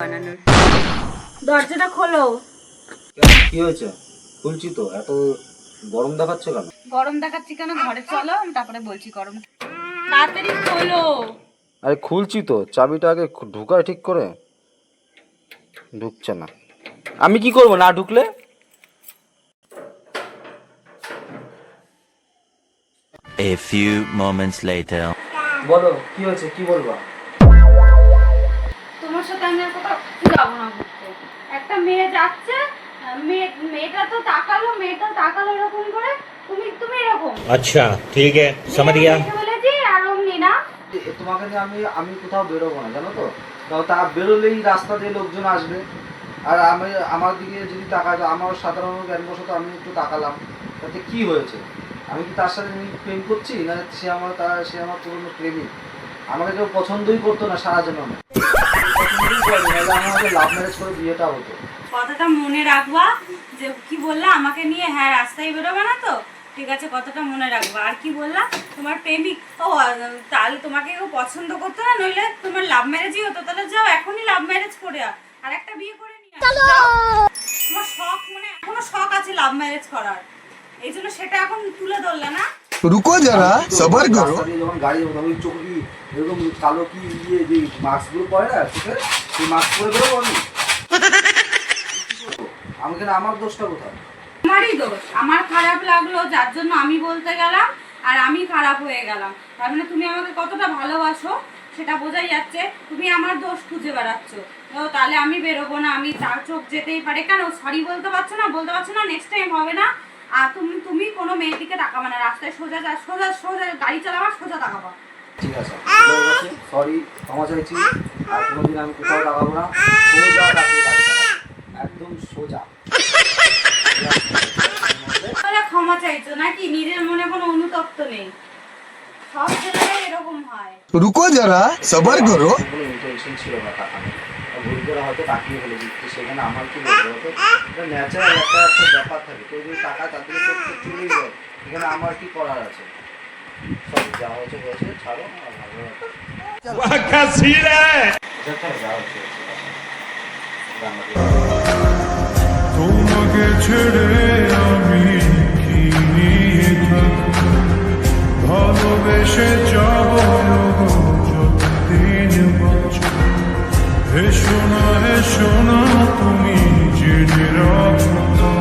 বানানোর। দরজাটা খোলো। কি হয়েছে? খুলছি তো। এত গরম দেখাচ্ছে কেন? গরম দেখাচ্ছি কেন? ঘরে চলো, তারপরে বলছি গরম। তাড়াতাড়ি খোলো। আরে খুলছি তো, চাবিটা আগে ঢুকায় ঠিক করে। ঢুকছে না। আমি কি করব না ঢুকলে? A few moments later. বলো কি হয়েছে, কি বলবা? তোমার সাথে আমি আর কোথাও যাবো না ঘুরতে। একটা মেয়ে যাচ্ছে, মেয়েটা তো তাকালো এরকম করে। তুমি এরকম। अच्छा ठीक है समझ गया। বলেছি আর অমনি না। তোমাকে নিয়ে আমি কোথাও বেরোবো না, জানো তো। কারণ তা বেরোলেই রাস্তা দিয়ে লোকজন আসবে, আর আমার দিকে যদি তাকায়, আমার সাধারণ জ্ঞানবশত আমি একটু তাকালাম, তাতে কি হয়েছে? আমি কি তার সাথে প্রেম করছি, না সে আমার পুরনো প্রেমিক? আমাকে কেউ পছন্দই করতো না সারা জীবনে। আমাকে লাভ ম্যারেজ করে বিয়েটা হতো। কথাটা মনে রাখবা, যে কি বললা আমাকে নিয়ে, হ্যাঁ রাস্তায় বেরোবে না তো, ঠিক আছে, কথাটা মনে রাখবা। আর কি বললা? তোমার প্রেমিক। ও তাহলে তোমাকে কেউ পছন্দ করতো না, নইলে তোমার লাভ ম্যারেজই হতো। তাহলে যাও এখনই লাভ ম্যারেজ করে আর একটা বিয়ে করে নিয়ে তোমার শখ, মানে এখনো শখ আছে লাভ ম্যারেজ করার, এই জন্য সেটা এখন তুলে ধরলে না। रुको जरा सबर करो। যখন গাড়ি ওই চোখে এরকম কালো কি ইয়ে যে মাস্কগুলো পরে না চোখে, সেই মাস্ক পরে বেরোবো আমি কেন? আমার দোষটা কোথায়? আমারই দোষ। আমার খারাপ লাগলো যার জন্য আমি বলতে গেলাম, আর আমি খারাপ হয়ে গেলাম। তার মানে তুমি আমাকে কতটা ভালোবাসো সেটা বোঝাই যাচ্ছে। তুমি আমার দোষ খুঁজে বেড়াচ্ছ। তাহলে আমি বেরোবো না, আমি তার চোখ যেতেই পারে। কেন সরি বলতে পারছো না? নেক্সট টাইম হবে না। আর তুমি কোনো মেয়ের দিকে তাকাবে না, রাস্তায় সোজা গাড়ি চালাবা, সোজা তাকাবা। ঠিক আছে, সরি, ক্ষমা চাইছি। আর কোনোদিন আমি কোথাও তাকাবো না, সোজা তাকিয়ে গাড়ি চালাবো, একদম সোজা। তাহলে ক্ষমা চাইছো নাকি? নিজের মনে কোনো অনুতপ্ত নেই। সব ছেলেরাই এরকম হয়। रुको जरा सबर करो। কোনো ইন্টেনশন ছিল না তাকানো, ভুল করে হয়তো তাকিয়ে ফেলে দিচ্ছি। সেখানে আমার কি বলবো? এটা ন্যাচারাল একটা ব্যাপার থাকে। কেউ যদি তাকায় তার দিকে চোখ চলেই যায়, এখানে আমার কি করার আছে? সব যা হয়েছে ছাড়ো। আর ভালো তোমাকে ছেড়ে আমি কি নিয়ে থাকবো, ভালোবেসে যাব যতদিন বাঁচব। হেসো না তুমি জেনে রাখো না,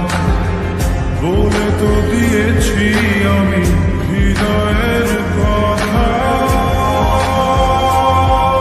বলে তো দিয়েছি আমি হৃদয়ের